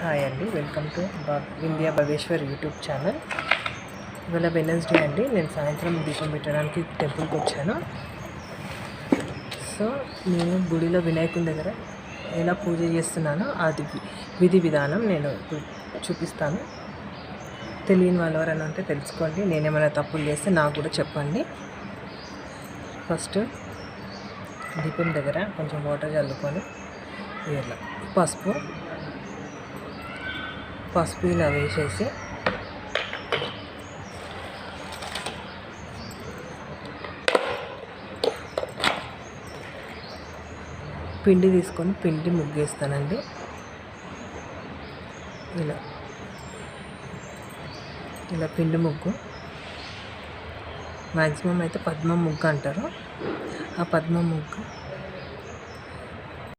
Hi అండి, welcome to Vindhya Bhaveshwar YouTube channel. ఇవాళ Wednesday అండి. నేను సాయంత్రం దీపం పెట్టడానికి టెంపుల్కి వచ్చాను. సో నేను గుడిలో వినాయకుని దగ్గర ఎలా పూజ చేస్తున్నానో అది విధి విధానం నేను చూపిస్తాను. తెలియని వాళ్ళు ఎవరైనా ఉంటే తెలుసుకోండి. నేనేమైనా తప్పులు చేస్తే నాకు కూడా చెప్పండి. ఫస్ట్ దీపం దగ్గర కొంచెం వాటర్ చల్లుకొని ఇలా పసుపు ఇలా వేసేసి పిండి తీసుకొని పిండి ముగ్గేస్తానండి. ఇలా పిండి ముగ్గు, మ్యాక్సిమం అయితే పద్మ ముగ్గు అంటారు. ఆ పద్మ ముగ్గు